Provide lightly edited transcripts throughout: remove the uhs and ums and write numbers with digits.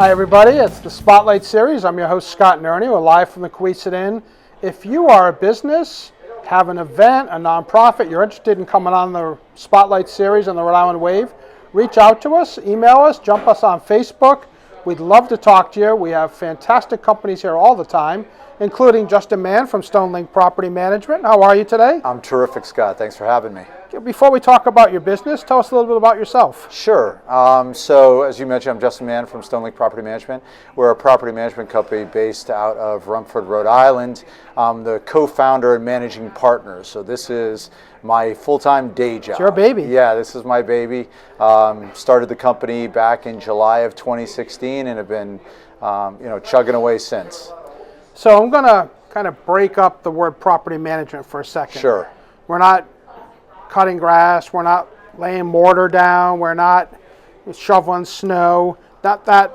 Hi everybody, it's the Spotlight Series. I'm your host Scott Nerney. We're live from the Queeset Inn. If you are a business, have an event, a nonprofit, you're interested in coming on the Spotlight Series on the Rhode Island Wave, reach out to us, email us, jump us on Facebook. We'd love to talk to you. We have fantastic companies here all the time, including Justin Mann from Stonelink Property Management. How are you today? I'm terrific, Scott. Thanks for having me. Before we talk about your business, tell us a little bit about yourself. Sure. So as you mentioned, I'm Justin Mann from Stonelink Property Management. We're a property management company based out of Rumford, Rhode Island. I'm the co-founder and managing partner. So this is my full-time day job. It's your baby. Yeah, this is my baby. Started the company back in July of 2016 and have been chugging away since. So I'm going to kind of break up the word property management for a second. Sure. We're not cutting grass, we're not laying mortar down, we're not shoveling snow, not that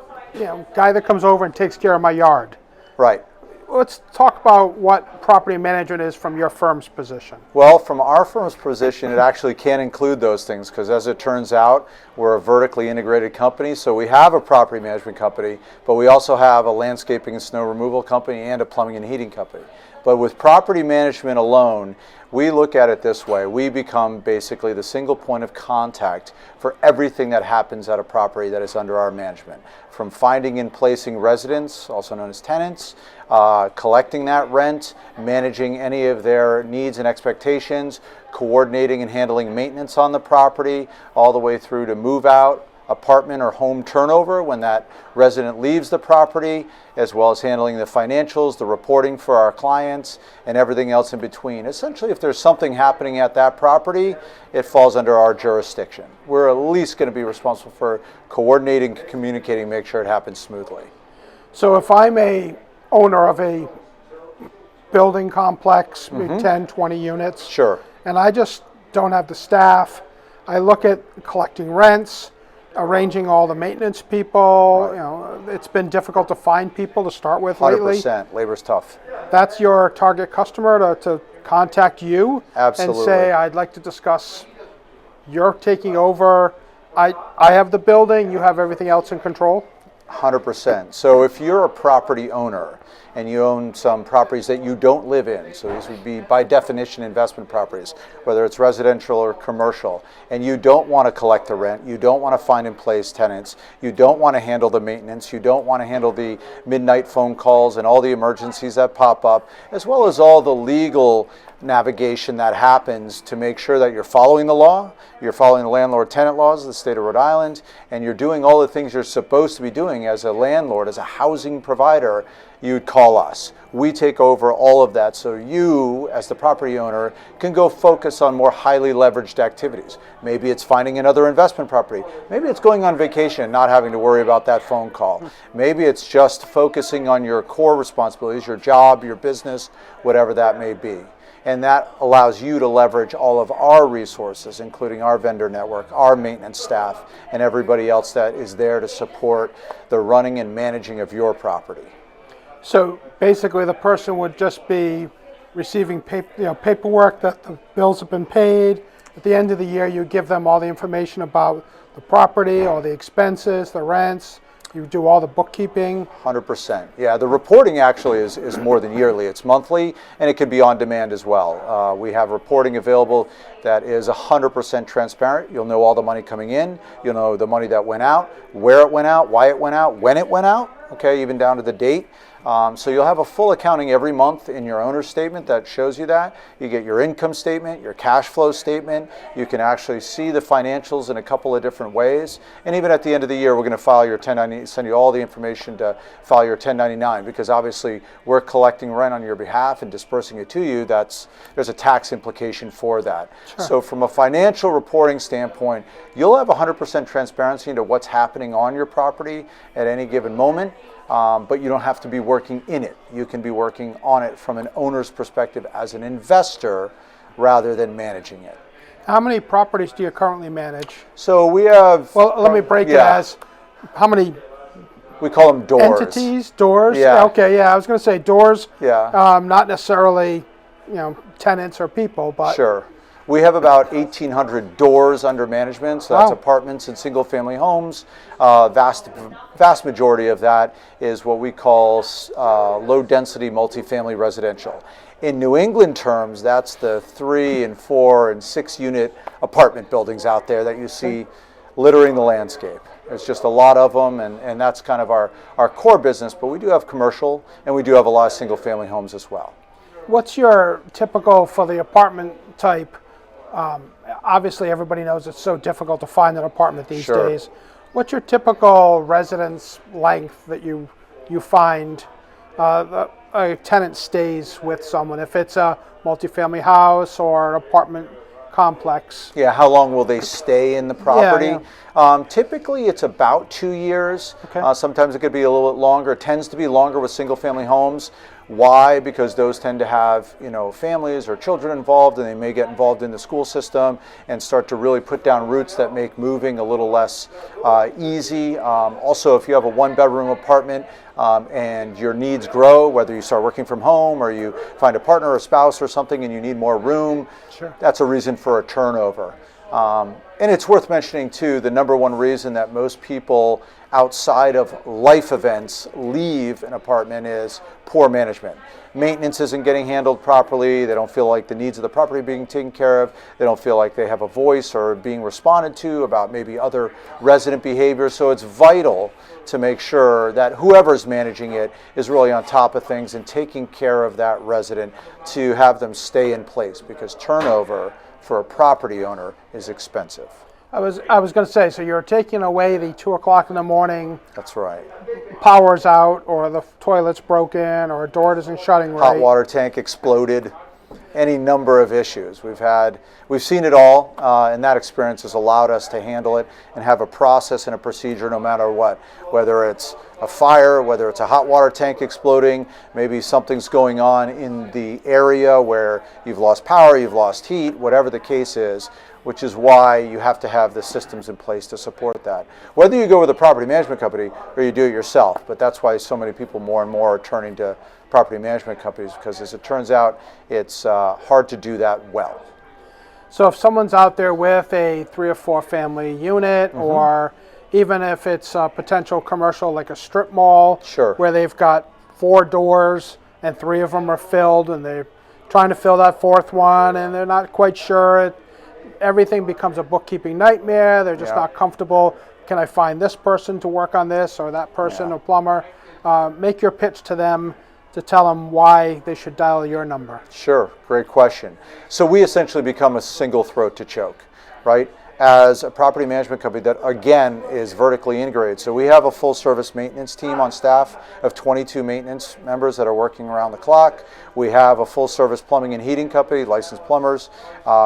guy that comes over and takes care of my yard. Right. Let's talk about what property management is from your firm's position. Well, from our firm's position, it actually can include those things because as it turns out, we're a vertically integrated company. So we have a property management company, but we also have a landscaping and snow removal company and a plumbing and heating company. But with property management alone, we look at it this way. We become basically the single point of contact for everything that happens at a property that is under our management. From finding and placing residents, also known as tenants, collecting that rent, managing any of their needs and expectations, coordinating and handling maintenance on the property, all the way through to move out, apartment or home turnover when that resident leaves the property, as well as handling the financials, the reporting for our clients, and everything else in between. Essentially, if there's something happening at that property, it falls under our jurisdiction. We're at least going to be responsible for coordinating, communicating, make sure it happens smoothly. So if I'm a owner of a building complex, maybe 10, 20 units, Sure. and I just don't have the staff, I look at collecting rents, arranging all the maintenance people. Right. It's been difficult to find people to start with lately. 100%. Labor's tough. That's your target customer to contact you. Absolutely. And say, I'd like to discuss, you're taking over, I have the building, you have everything else in control? 100%. So if you're a property owner and you own some properties that you don't live in, so these would be by definition investment properties, whether it's residential or commercial, and you don't want to collect the rent, you don't want to find and place tenants, you don't want to handle the maintenance, you don't want to handle the midnight phone calls and all the emergencies that pop up, as well as all the legal navigation that happens to make sure that you're following the law, you're following the landlord-tenant laws of the state of Rhode Island, and you're doing all the things you're supposed to be doing as a landlord, as a housing provider, you'd call us. We take over all of that so you, as the property owner, can go focus on more highly leveraged activities. Maybe it's finding another investment property. Maybe it's going on vacation and not having to worry about that phone call. Maybe it's just focusing on your core responsibilities, your job, your business, whatever that may be. And that allows you to leverage all of our resources, including our vendor network, our maintenance staff, and everybody else that is there to support the running and managing of your property. So basically the person would just be receiving paperwork that the bills have been paid. At the end of the year, you give them all the information about the property, all the expenses, the rents. You do all the bookkeeping. 100%. Yeah, the reporting actually is more than yearly. It's monthly, and it can be on demand as well. We have reporting available that is 100% transparent. You'll know all the money coming in. You'll know the money that went out, where it went out, why it went out, when it went out, okay, even down to the date. So you'll have a full accounting every month in your owner's statement that shows you that. You get your income statement, your cash flow statement. You can actually see the financials in a couple of different ways. And even at the end of the year, we're going to file your 1099, send you all the information to file your 1099 because obviously we're collecting rent on your behalf and dispersing it to you. There's a tax implication for that. Sure. So from a financial reporting standpoint, you'll have 100% transparency into what's happening on your property at any given moment. But you don't have to be working in it. You can be working on it from an owner's perspective as an investor rather than managing it. How many properties do you currently manage? So we have... Well, let me break it as how many... We call them doors. Entities, doors? Yeah. Okay, yeah, I was going to say doors, Yeah. not necessarily, tenants or people, but... Sure. We have about 1,800 doors under management, so that's Wow. apartments and single-family homes. Vast majority of that is what we call low-density multifamily residential. In New England terms, that's the 3 and 4 and 6 unit apartment buildings out there that you see littering the landscape. There's just a lot of them, and that's kind of our core business, but we do have commercial, and we do have a lot of single-family homes as well. What's your typical, for the apartment type? Obviously, everybody knows it's so difficult to find an apartment these Sure. days. What's your typical residence length that you find a tenant stays with someone? If it's a multifamily house or an apartment complex. Yeah, how long will they stay in the property? Yeah. Typically, it's about 2 years. Okay. Sometimes it could be a little bit longer. It tends to be longer with single-family homes. Why? Because those tend to have, families or children involved, and they may get involved in the school system and start to really put down roots that make moving a little less easy. Also, if you have a one-bedroom apartment and your needs grow, whether you start working from home or you find a partner or a spouse or something and you need more room, Sure. that's a reason for a turnover. And it's worth mentioning, too, the number one reason that most people outside of life events leave an apartment is poor management. Maintenance isn't getting handled properly. They don't feel like the needs of the property are being taken care of. They don't feel like they have a voice or being responded to about maybe other resident behavior. So it's vital to make sure that whoever's managing it is really on top of things and taking care of that resident to have them stay in place, because turnover for a property owner is expensive. I was going to say, so you're taking away the 2 o'clock in the morning, That's right. power's out, or the toilet's broken, or a door isn't shutting right. Hot water tank exploded, any number of issues. We've seen it all, and that experience has allowed us to handle it and have a process and a procedure no matter what. Whether it's a fire, whether it's a hot water tank exploding, maybe something's going on in the area where you've lost power, you've lost heat, whatever the case is, which is why you have to have the systems in place to support that. Whether you go with a property management company or you do it yourself, but that's why so many people more and more are turning to property management companies, because as it turns out, it's hard to do that well. So if someone's out there with a 3 or 4 family unit, or even if it's a potential commercial like a strip mall, Sure. where they've got 4 doors and 3 of them are filled, and they're trying to fill that 4th one and they're not quite sure, everything becomes a bookkeeping nightmare. They're just Yeah. not comfortable. Can I find this person to work on this, or that person, Yeah. a plumber? Make your pitch to them to tell them why they should dial your number. Sure, great question. So we essentially become a single throat to choke, right? As a property management company that, again, is vertically integrated. So we have a full service maintenance team on staff of 22 maintenance members that are working around the clock. We have a full service plumbing and heating company, licensed plumbers.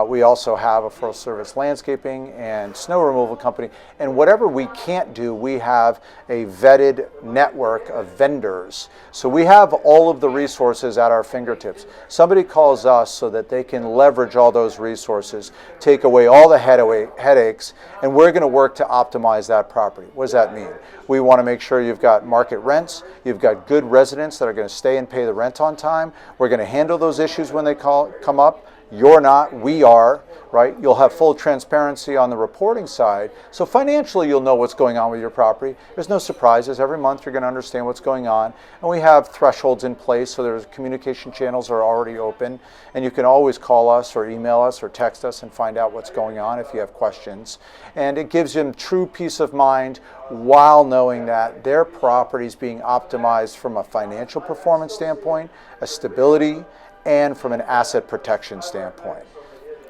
We also have a full service landscaping and snow removal company. And whatever we can't do, we have a vetted network of vendors. So we have all of the resources at our fingertips. Somebody calls us so that they can leverage all those resources, take away all the headaches, and we're going to work to optimize that property. What does that mean? We want to make sure you've got market rents, you've got good residents that are going to stay and pay the rent on time. We're going to handle those issues when they come up. You're not, we are, right? You'll have full transparency on the reporting side. So financially, you'll know what's going on with your property. There's no surprises. Every month, you're going to understand what's going on. And we have thresholds in place, so there's communication channels are already open. And you can always call us or email us or text us and find out what's going on if you have questions. And it gives them true peace of mind while knowing that their property is being optimized from a financial performance standpoint, a stability, and from an asset protection standpoint.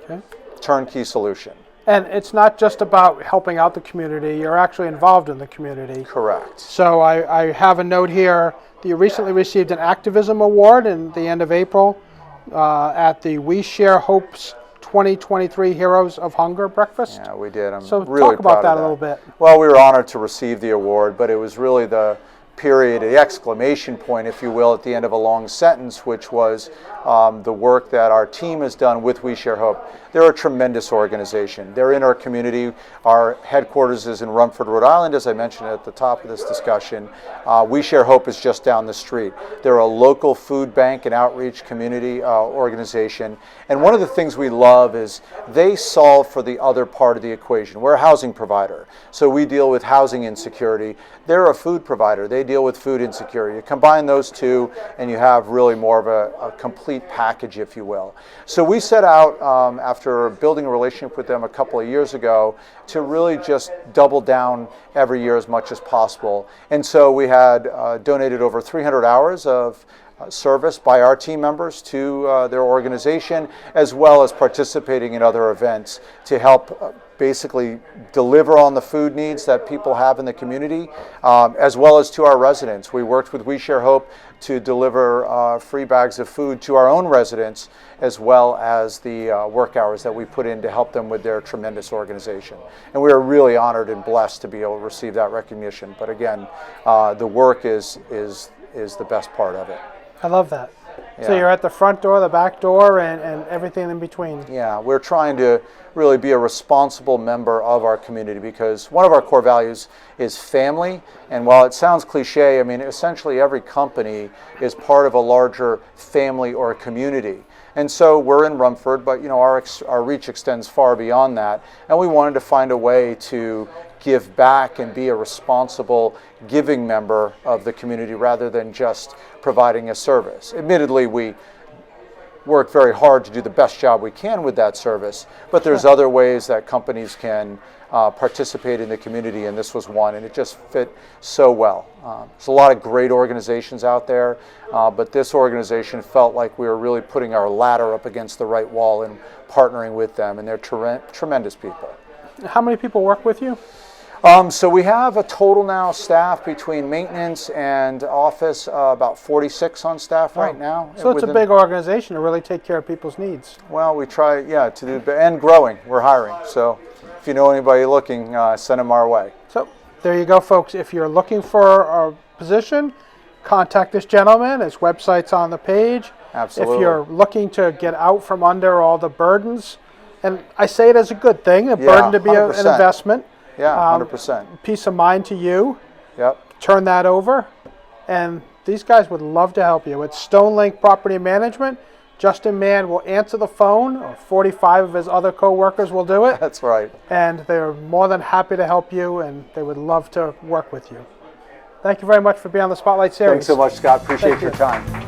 Okay. Turnkey solution. And it's not just about helping out the community, you're actually involved in the community. Correct. So I have a note here that you recently received an activism award in the end of April at the We Share Hope's 2023 Heroes of Hunger breakfast. Yeah, we did. I'm So really talk about proud of that a little bit. Well, we were honored to receive the award, but it was really the period, the exclamation point, if you will, at the end of a long sentence, which was the work that our team has done with We Share Hope. They're a tremendous organization. They're in our community. Our headquarters is in Rumford, Rhode Island, as I mentioned at the top of this discussion. We Share Hope is just down the street. They're a local food bank and outreach community organization. And one of the things we love is they solve for the other part of the equation. We're a housing provider, so we deal with housing insecurity. They're a food provider. They deal with food insecurity. You combine those two and you have really more of a complete package, if you will. So we set out after building a relationship with them a couple of years ago to really just double down every year as much as possible. And so we had donated over 300 hours of service by our team members to their organization, as well as participating in other events to help basically deliver on the food needs that people have in the community, as well as to our residents. We worked with We Share Hope to deliver free bags of food to our own residents, as well as the work hours that we put in to help them with their tremendous organization. And we are really honored and blessed to be able to receive that recognition. But again, the work is the best part of it. I love that. Yeah. So you're at the front door, the back door, and everything in between. Yeah, we're trying to really be a responsible member of our community, because one of our core values is family. And while it sounds cliche, I mean, essentially every company is part of a larger family or a community. And so we're in Rumford, but our reach extends far beyond that. And we wanted to find a way to give back and be a responsible giving member of the community rather than just providing a service. Admittedly, we work very hard to do the best job we can with that service, but there's other ways that companies can participate in the community, and this was one, and it just fit so well. There's a lot of great organizations out there, but this organization felt like we were really putting our ladder up against the right wall and partnering with them, and they're tremendous people. How many people work with you? So we have a total now staff between maintenance and office, about 46 on staff right now. So it's a big organization to really take care of people's needs. Well, we try, to do, and growing. We're hiring. So if you know anybody looking, send them our way. So there you go, folks. If you're looking for a position, contact this gentleman. His website's on the page. Absolutely. If you're looking to get out from under all the burdens, and I say it as a good thing, a burden to be an 100%. investment. Yeah, 100%. Peace of mind to you. Yep. Turn that over, and these guys would love to help you. It's Stonelink Property Management. Justin Mann will answer the phone, or 45 of his other co-workers will do it. That's right. And they're more than happy to help you, and they would love to work with you. Thank you very much for being on the Spotlight Series. Thanks so much, Scott. Appreciate your time.